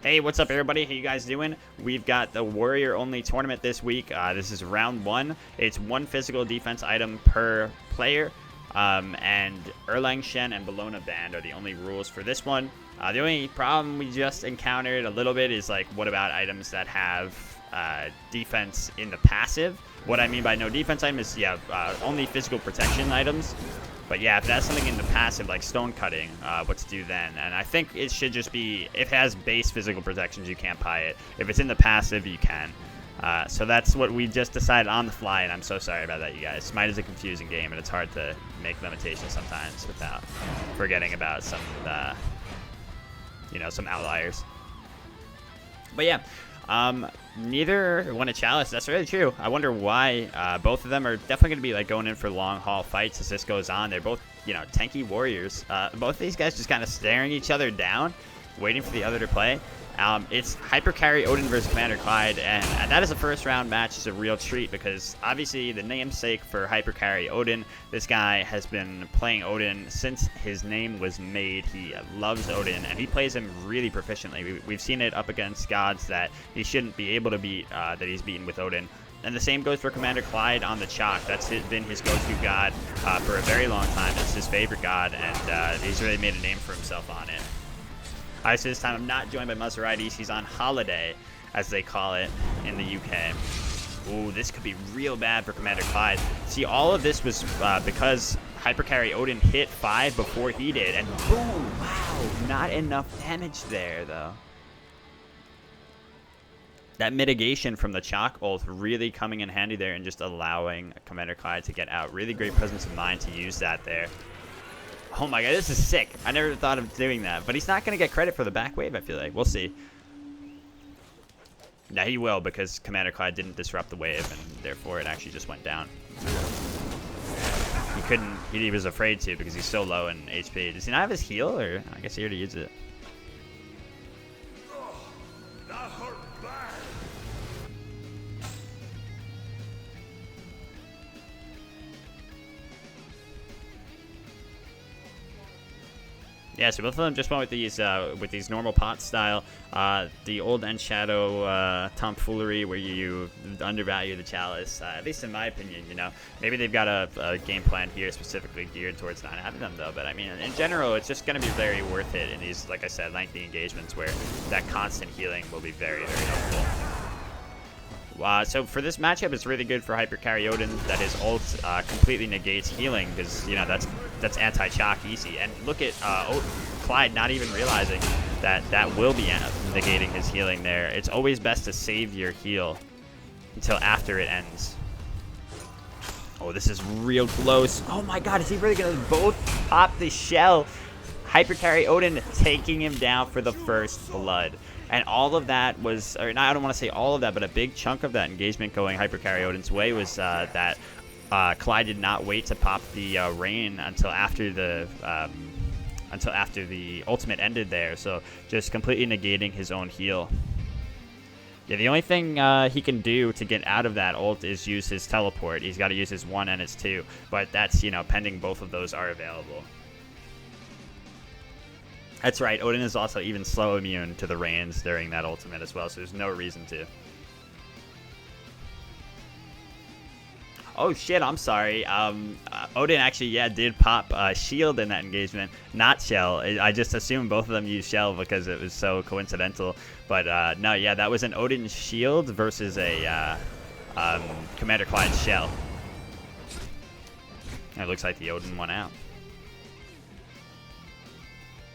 Hey, what's up, everybody? How you guys doing? We've got the warrior-only tournament this week. This is round 1. It's 1 physical defense item per player, and Erlang Shen and Bologna Band are the only rules for this one. The only problem we just encountered a little bit is, like, what about items that have defense in the passive? What I mean by no defense item is, only physical protection items. But yeah, if that's something in the passive, like stone cutting, what to do then? And I think it should just be, if it has base physical protections, you can't buy it. If it's in the passive, you can. So that's what we just decided on the fly, and I'm so sorry about that, you guys. Smite is a confusing game, and it's hard to make limitations sometimes without forgetting about some, some outliers. But yeah. Neither won a chalice. That's really true. I wonder why. Both of them are definitely going to be like going in for long haul fights as this goes on. They're both, tanky warriors. Both of these guys just kind of staring each other down, waiting for the other to play. It's Hyper Carry Odin versus Commander Clide, and that is a first round match. Is a real treat because obviously the namesake for Hyper Carry Odin, this guy has been playing Odin since his name was made. He loves Odin, and he plays him really proficiently. We've seen it up against gods that he shouldn't be able to beat, that he's beaten with Odin. And the same goes for Commander Clide on the Chaac. That's been his go-to god for a very long time. It's his favorite god, and he's really made a name for himself on it. So this time I'm not joined by Maserati's. He's on holiday, as they call it in the UK. Ooh, this could be real bad for Commander Clide. See, all of this was because Hypercarry Odin hit 5 before he did, and boom! Wow, not enough damage there, though. That mitigation from the Chaac ult really coming in handy there and just allowing Commander Clide to get out. Really great presence of mind to use that there. Oh my god, this is sick. I never thought of doing that. But he's not going to get credit for the back wave, I feel like. We'll see. Now he will, because Commander Clide didn't disrupt the wave, and therefore it actually just went down. He couldn't, he was afraid to, because he's so low in HP. Does he not have his heal, or I guess he already used it? Yeah, so both of them just went with these normal pot style, the old NShadow tomfoolery where you undervalue the chalice. At least in my opinion, maybe they've got a game plan here specifically geared towards not having them though. But I mean, in general, it's just going to be very worth it in these, like I said, lengthy engagements where that constant healing will be very, very helpful. So for this matchup, it's really good for Hyper Carry Odin that his ult completely negates healing because that's anti-Chaac easy. And look at Clide not even realizing that will be negating his healing there. It's always best to save your heal until after it ends. Oh, this is real close. Oh my god, is he really going to both pop the shell? Hyper Carry Odin taking him down for the first blood. And all of that was, or not, I don't want to say all of that, but a big chunk of that engagement going Hyper Carry Odin's way was that Clide did not wait to pop the rain until after the ultimate ended there. So just completely negating his own heal. Yeah, the only thing he can do to get out of that ult is use his teleport. He's got to use his 1 and his 2, but that's, pending both of those are available. That's right, Odin is also even slow immune to the rains during that ultimate as well, so there's no reason to. Oh shit, I'm sorry. Odin actually, did pop shield in that engagement, not shell. I just assumed both of them used shell because it was so coincidental. But no, yeah, that was an Odin shield versus a Commander Clide shell. It looks like the Odin won out.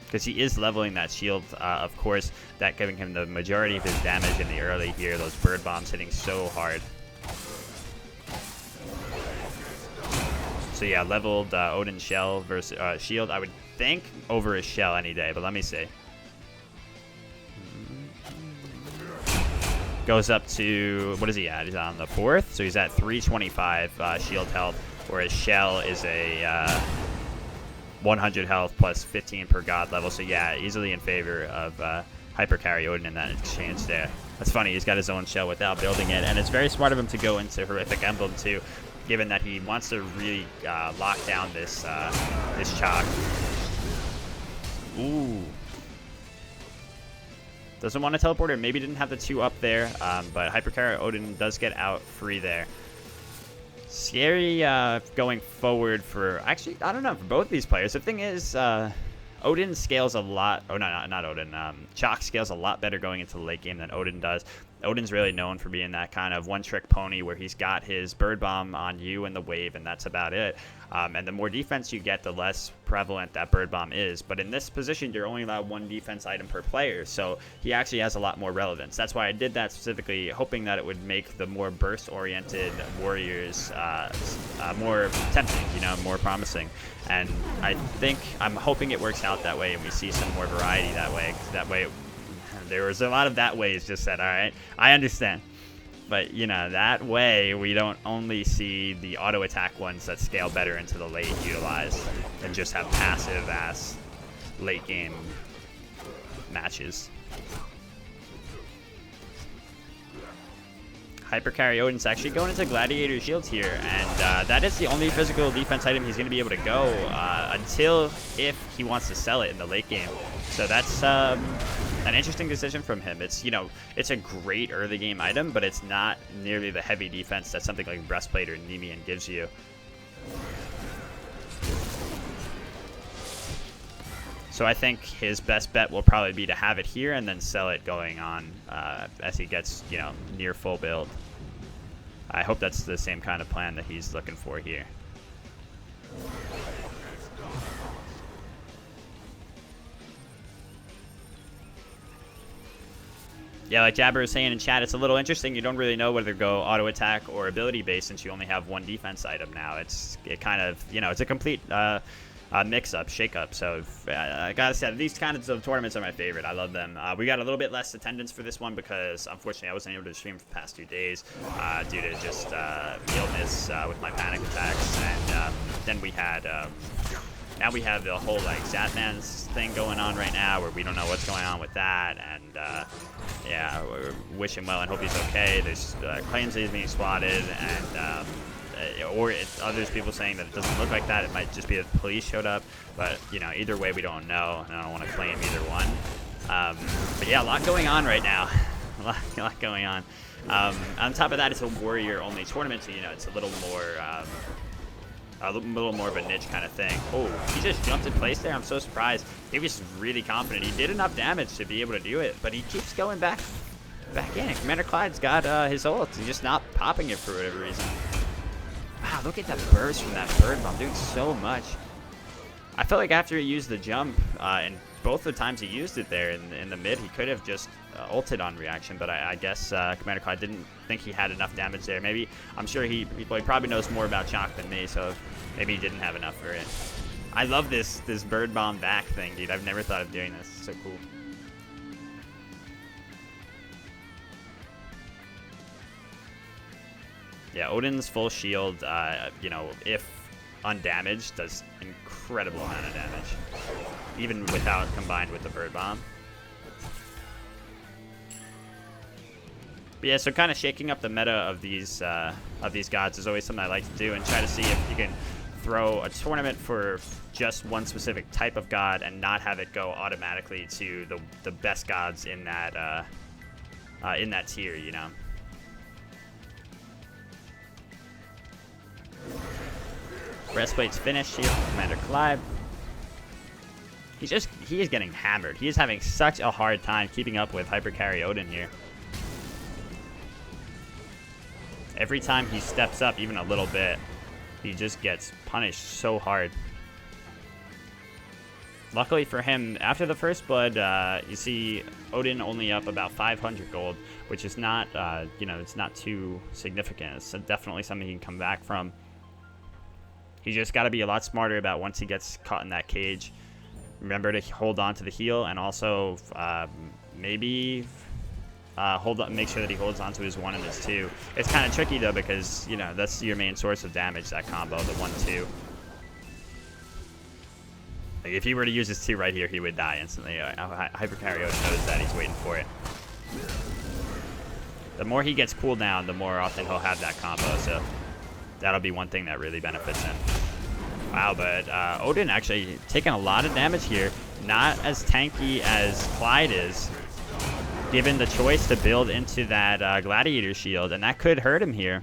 Because he is leveling that shield, of course, that giving him the majority of his damage in the early here. Those bird bombs hitting so hard. So yeah, leveled Odin shell versus shield. I would think over his shell any day, but let me see. Goes up to, what is he at? He's on the 4th, so he's at 325 shield health, whereas shell is a 100 health plus 15 per god level. So yeah, easily in favor of Hyper Carry Odin in that exchange there. That's funny, he's got his own shell without building it, and it's very smart of him to go into Horrific Emblem too, given that he wants to really lock down this Chaac. Ooh. Doesn't want to teleport, or maybe didn't have the 2 up there, but Hypercarry Odin does get out free there. Scary going forward for, actually, I don't know, for both these players. The thing is, Odin scales a lot, oh no, not Odin, Chaac scales a lot better going into the late game than Odin does. Odin's really known for being that kind of one-trick pony where he's got his bird bomb on you and the wave, and that's about it. And the more defense you get, the less prevalent that bird bomb is. But in this position, you're only allowed 1 defense item per player, so he actually has a lot more relevance. That's why I did that specifically, hoping that it would make the more burst-oriented warriors more tempting, you know, more promising. And I'm hoping it works out that way, and we see some more variety that way. 'Cause that way, there was a lot of that ways just said, all right, I understand. But, you know, that way we don't only see the auto attack ones that scale better into the late utilized and just have passive ass late game matches. Hypercarry Odin's actually going into Gladiator Shields here, and that is the only physical defense item he's going to be able to go until if he wants to sell it in the late game. So that's an interesting decision from him. It's, you know, it's a great early game item, but it's not nearly the heavy defense that something like Breastplate or Nemean gives you. So I think his best bet will probably be to have it here and then sell it going on as he gets, you know, near full build. I hope that's the same kind of plan that he's looking for here. Yeah, like Jabber was saying in chat, it's a little interesting. You don't really know whether to go auto attack or ability based since you only have 1 defense item now. It kind of, you know, it's a complete mix-up, shake-up. So I gotta say, these kinds of tournaments are my favorite. I love them. We got a little bit less attendance for this one because, unfortunately, I wasn't able to stream for the past 2 days due to just illness with my panic attacks. And then we had... now we have the whole like Zatman's thing going on right now where we don't know what's going on with that, and yeah, wish him well and hope he's okay. There's claims that he's being swatted, and or others people saying that it doesn't look like that. It might just be that the police showed up, but you know, either way we don't know, and I don't want to claim either one. But yeah, a lot going on right now. a lot going on. On top of that, it's a warrior only tournament, so you know, it's a little more of a niche kind of thing. Oh, he just jumped in place there. I'm so surprised. He was really confident. He did enough damage to be able to do it, but he keeps going back in. Commander Clide's got his ult. He's just not popping it for whatever reason. Wow, look at that burst from that bird bomb, doing so much. I felt like after he used the jump, and both the times he used it there in the mid, he could have just ulted on reaction, but I guess Commander Clide didn't think he had enough damage there. Maybe, I'm sure he probably knows more about Chaac than me, so maybe he didn't have enough for it. I love this bird bomb back thing, dude. I've never thought of doing this. It's so cool. Yeah, Odin's full shield, you know, if undamaged, does incredible amount of damage, even without combined with the bird bomb. But yeah, so kind of shaking up the meta of these gods is always something I like to do, and try to see if you can throw a tournament for just one specific type of god and not have it go automatically to the best gods in that tier, you know. Breastplate's finished here from Commander Clide. He is getting hammered. He is having such a hard time keeping up with Hypercarry Odin here. Every time he steps up even a little bit, he just gets punished so hard. Luckily for him, after the first blood, you see Odin only up about 500 gold, which is not, you know, it's not too significant. It's definitely something he can come back from. He just got to be a lot smarter about once he gets caught in that cage. Remember to hold on to the heal, and also maybe make sure that he holds on to his 1 and his 2. It's kind of tricky though, because you know that's your main source of damage, that combo, the 1-2. Like, if he were to use his 2 right here, he would die instantly. Hypercarry Odin knows that. He's waiting for it. The more he gets cooldown, the more often he'll have that combo. So that'll be one thing that really benefits him. Wow, but Odin actually taking a lot of damage here. Not as tanky as Clide is. given the choice to build into that Gladiator shield, and that could hurt him here.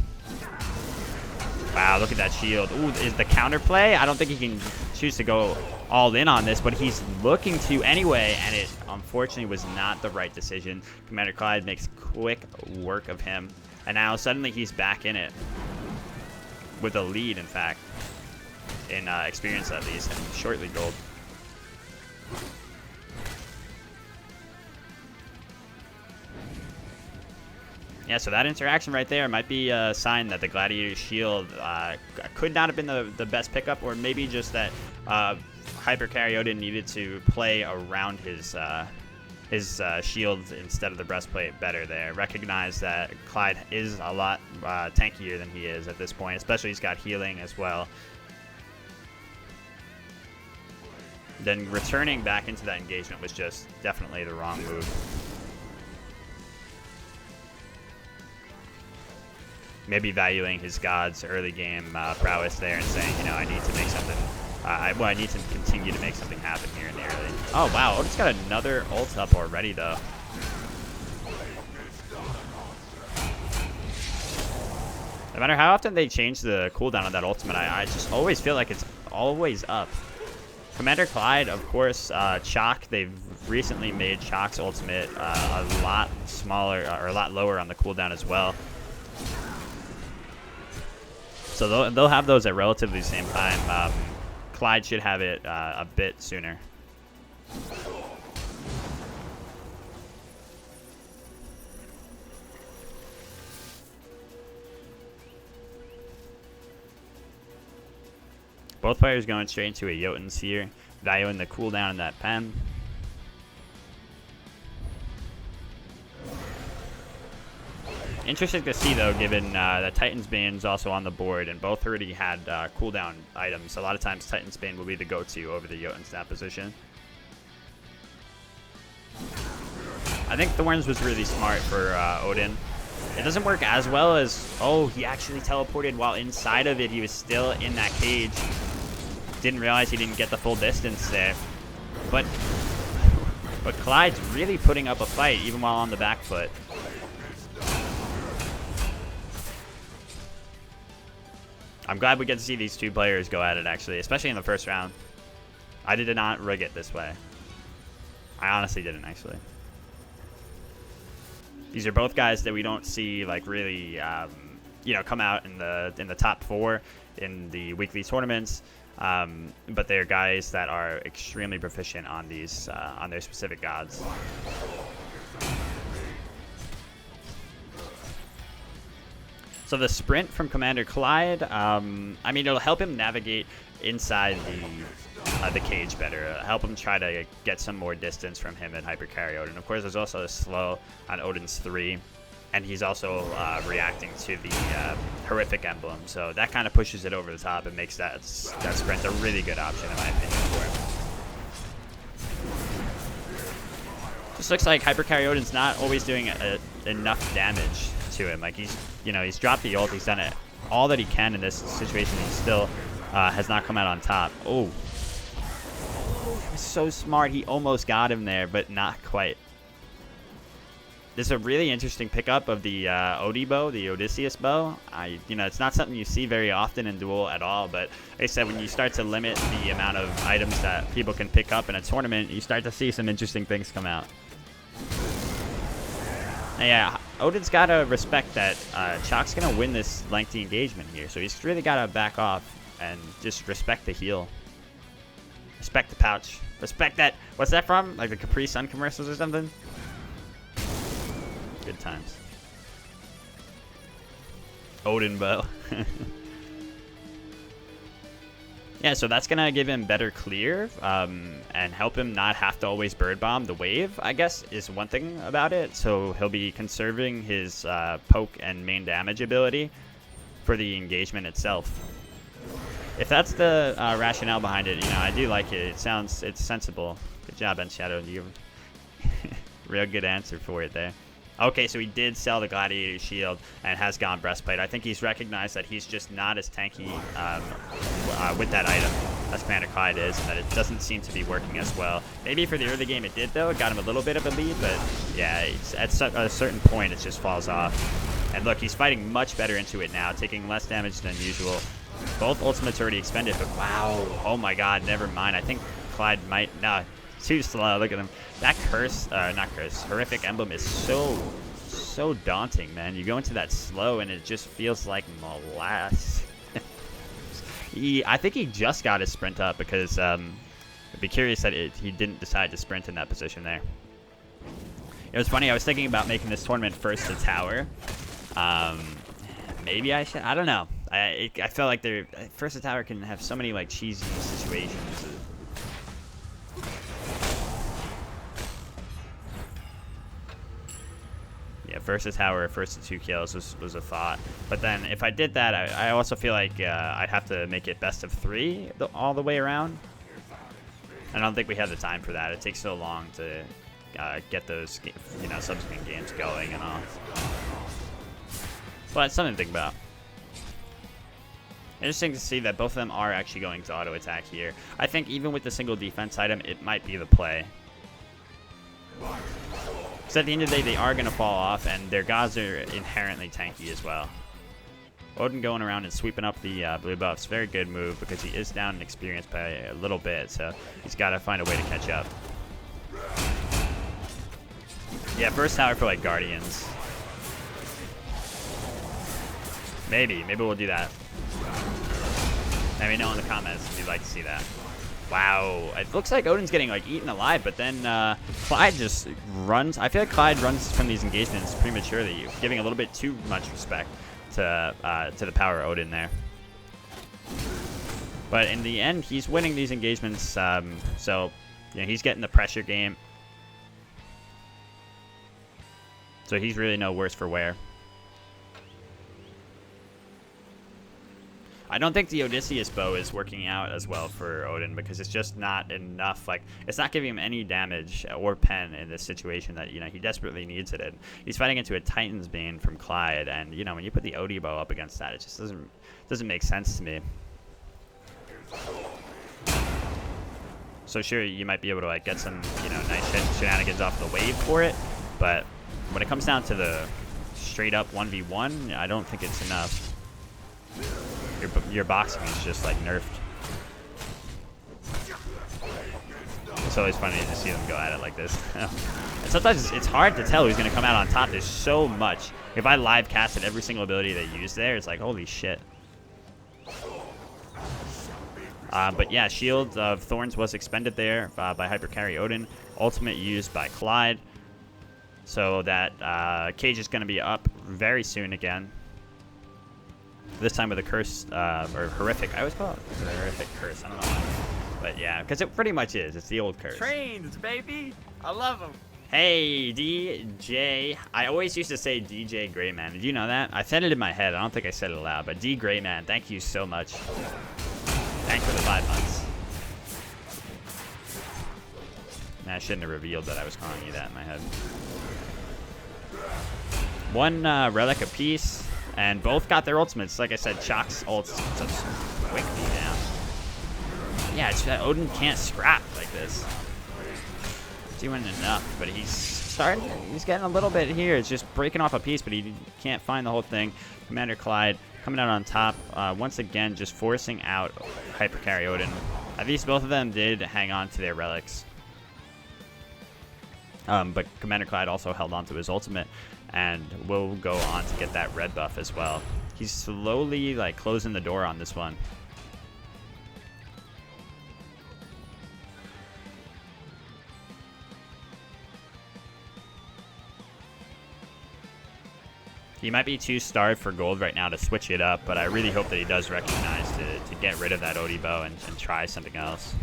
Wow, look at that shield. Ooh, is the counterplay? I don't think he can choose to go all in on this, but he's looking to anyway, and it unfortunately was not the right decision. Commander Clide makes quick work of him, and now suddenly he's back in it with a lead, in fact, in experience at least, and shortly gold. Yeah, so that interaction right there might be a sign that the Gladiator shield could not have been the best pickup, or maybe just that Hyper Carry Odin needed to play around his shield instead of the breastplate better there. Recognize that Clide is a lot tankier than he is at this point, especially he's got healing as well. Then returning back into that engagement was just definitely the wrong move. Maybe valuing his god's early game prowess there and saying, you know, I need to make something. I need to continue to make something happen here in the early. Oh wow, Odin's got another ult up already though. No matter how often they change the cooldown of that ultimate, I just always feel like it's always up. Commander Clide, of course, Chaac, they've recently made Chaac's ultimate a lot smaller, or a lot lower on the cooldown as well. So they'll have those at relatively the same time. Clide should have it a bit sooner. Both players going straight into a Jotun's here, valuing the cooldown in that pen. Interesting to see, though, given that Titan's Bane is also on the board, and both already had cooldown items. A lot of times, Titan's Bane will be the go-to over the Jotun's in that position. I think Thorns was really smart for Odin. It doesn't work as well as... Oh, he actually teleported while inside of it. He was still in that cage. Didn't realize he didn't get the full distance there. But Clyde's really putting up a fight, even while on the back foot. I'm glad we get to see these two players go at it, actually, especially in the first round. I did not rig it this way. I honestly didn't, actually. These are both guys that we don't see, like, really, you know, come out in the top 4 in the weekly tournaments. But they're guys that are extremely proficient on these, on their specific gods. So the sprint from Commander Clide, I mean, it'll help him navigate inside the cage better. Help him try to get some more distance from him and Hyper Carry Odin. Of course, there's also a slow on Odin's 3, and he's also reacting to the horrific emblem. So that kind of pushes it over the top and makes that sprint a really good option, in my opinion, for him. Just looks like Hyper Carry Odin's not always doing enough damage to him. Like, he's dropped the ult, he's done it all that he can in this situation. He still has not come out on top. Oh, he was so smart. He almost got him there, but not quite. This is a really interesting pickup of the Odi bow, the Odysseus bow. You know, it's not something you see very often in Duel at all, but like I said, when you start to limit the amount of items that people can pick up in a tournament, you start to see some interesting things come out. Yeah, Odin's got to respect that Chaac's going to win this lengthy engagement here. So he's really got to back off and just respect the heal. Respect the pouch. Respect that. What's that from? Like the Capri Sun commercials or something? Good times. Odin bow. Yeah, so that's going to give him better clear and help him not have to always bird bomb the wave, I guess, is one thing about it. So he'll be conserving his poke and main damage ability for the engagement itself. If that's the rationale behind it, you know, I do like it. It's sensible. Good job, NShadow. You real good answer for it there. Okay, so he did sell the Gladiator shield and has gone breastplate. I think he's recognized that he's just not as tanky with that item. as Commander Clide is, and that it doesn't seem to be working as well. Maybe for the early game it did, though. It got him a little bit of a lead, but yeah, at a certain point it just falls off. And look, he's fighting much better into it now, taking less damage than usual. Both ultimates already expended, but wow, oh my god, never mind. I think Clide might, no, too slow, look at him. That curse, not curse, horrific emblem is so daunting, man. You go into that slow and it just feels like molasses. I think he just got his sprint up because I'd be curious that he didn't decide to sprint in that position there. It was funny, I was thinking about making this tournament first to tower. Maybe I should, I don't know. I felt like first to tower can have so many like cheesy situations. Yeah, first to tower, first to 2 kills was a thought. But then if I did that, I also feel like I'd have to make it best of 3 all the way around. I don't think we have the time for that. It takes so long to get those, you know, subsequent games going and all. But it's something to think about. Interesting to see that both of them are actually going to auto attack here. I think even with the single defense item, it might be the play. Because at the end of the day, they are going to fall off, and their gods are inherently tanky as well. Odin going around and sweeping up the blue buffs. Very good move because he is down in experience by a little bit, so he's got to find a way to catch up. Yeah, first tower for like Guardians. Maybe we'll do that. Let me know in the comments if you'd like to see that. Wow, it looks like Odin's getting like eaten alive, but then Clide just runs. I feel like Clide runs from these engagements prematurely, giving a little bit too much respect to the power of Odin there. But in the end, he's winning these engagements, so you know, he's getting the pressure game. So he's really no worse for wear. I don't think the Odysseus bow is working out as well for Odin because it's just not enough. Like, it's not giving him any damage or pen in this situation that, you know, he desperately needs it in. He's fighting into a Titan's Bane from Clide, and, you know, when you put the Odie bow up against that, it just doesn't make sense to me. So sure, you might be able to like get some, you know, nice shenanigans off the wave for it, but when it comes down to the straight up 1v1, I don't think it's enough. Your boxing is just like nerfed. It's always funny to see them go at it like this. And sometimes it's hard to tell who's going to come out on top. There's so much. If I live casted every single ability they use there, it's like, holy shit. But yeah, Shield of Thorns was expended there by Hypercarry Odin. Ultimate used by Clide. So that cage is going to be up very soon again. This time with a curse, or horrific. I always call it a horrific curse. I don't know why. But yeah, because it pretty much is. It's the old curse. Trains, baby. I love them. Hey, DJ. I always used to say DJ Greyman. Did you know that? I said it in my head. I don't think I said it aloud. But D Greyman, thank you so much. Thanks for the 5 months. Nah, I shouldn't have revealed that I was calling you that in my head. 1 relic apiece. And both got their ultimates. Like I said, Chaac's ults just quickly down. Yeah, it's, Odin can't scrap like this. Doing enough, but he's getting a little bit here. It's just breaking off a piece, but he can't find the whole thing. Commander Clide coming out on top. Once again, just forcing out Hypercarry Odin. At least both of them did hang on to their relics. But Commander Clide also held on to his ultimate. And will go on to get that red buff as well. He's slowly like closing the door on this one. He might be too starved for gold right now to switch it up, but I really hope that he does recognize to get rid of that Odie bow and try something else.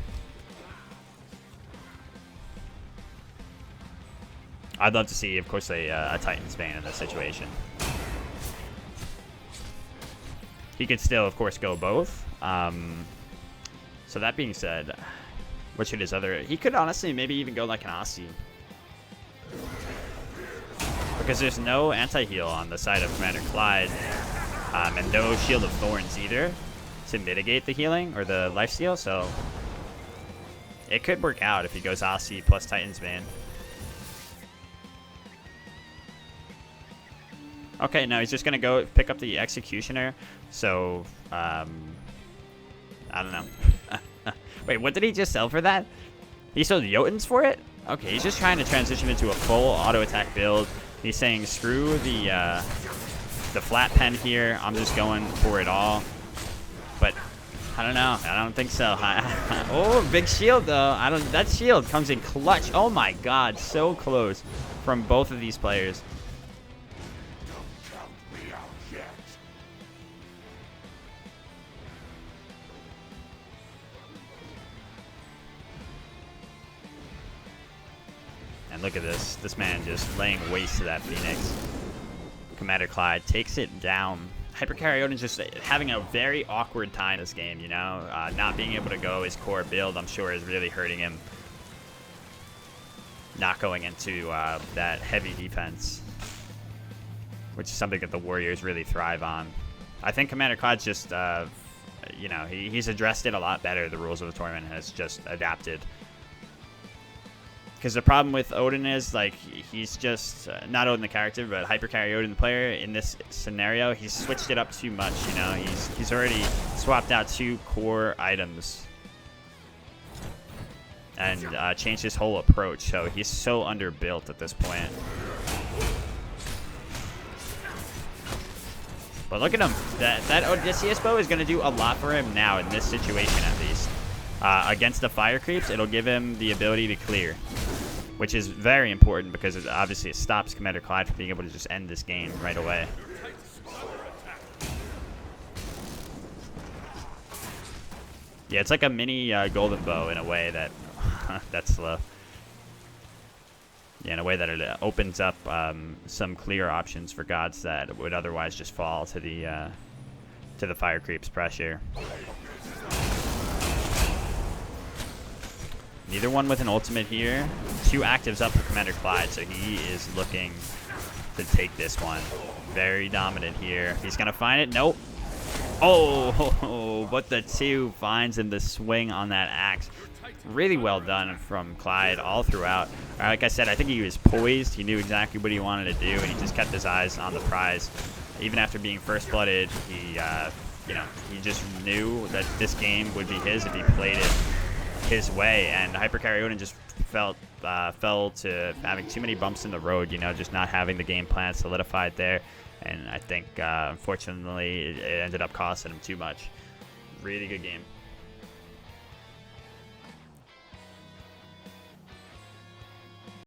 I'd love to see, of course, a Titan's Bane in this situation. He could still, of course, go both. So that being said, what should his other... He could honestly maybe even go like an Aussie. Because there's no anti-heal on the side of Commander Clide. And no Shield of Thorns either. to mitigate the healing or the lifesteal, so it could work out if he goes Aussie plus Titan's Bane. Okay, no, he's just going to go pick up the Executioner. So, I don't know. Wait, what did he just sell for that? He sold Jotuns for it? Okay, he's just trying to transition into a full auto attack build. He's saying, screw the flat pen here. I'm just going for it all. But I don't know. I don't think so. Oh, big shield though. That shield comes in clutch. Oh my god, so close from both of these players. And look at this. This man just laying waste to that Phoenix. Commander Clide takes it down. Hypercarry Odin's just having a very awkward time this game, you know? Not being able to go his core build, I'm sure, is really hurting him. Not going into that heavy defense, which is something that the Warriors really thrive on. I think Commander Clide's just, you know, he's addressed it a lot better. The rules of the tournament has just adapted. Because the problem with Odin is, like, he's just, not Odin the character, but Hypercarry Odin the player, in this scenario, he's switched it up too much, you know? He's already swapped out 2 core items and changed his whole approach, so he's so underbuilt at this point. But look at him. That Odysseus bow is going to do a lot for him now in this situation, at least. Against the fire creeps, it'll give him the ability to clear, which is very important because obviously it stops Commander Clide from being able to just end this game right away. Yeah, it's like a mini golden bow in a way that that's slow. Yeah, in a way that it opens up some clear options for gods that would otherwise just fall to the fire creeps pressure. Neither one with an ultimate here. 2 actives up for Commander Clide, so he is looking to take this one. Very dominant here. He's going to find it. Nope. Oh, but the 2 finds him the swing on that axe. Really well done from Clide all throughout. Like I said, I think he was poised. He knew exactly what he wanted to do, and he just kept his eyes on the prize. Even after being first-blooded, he, you know, he just knew that this game would be his if he played it his way, and Hypercarry Odin just fell to having too many bumps in the road, you know, just not having the game plan solidified there, and I think unfortunately it ended up costing him too much. Really good game.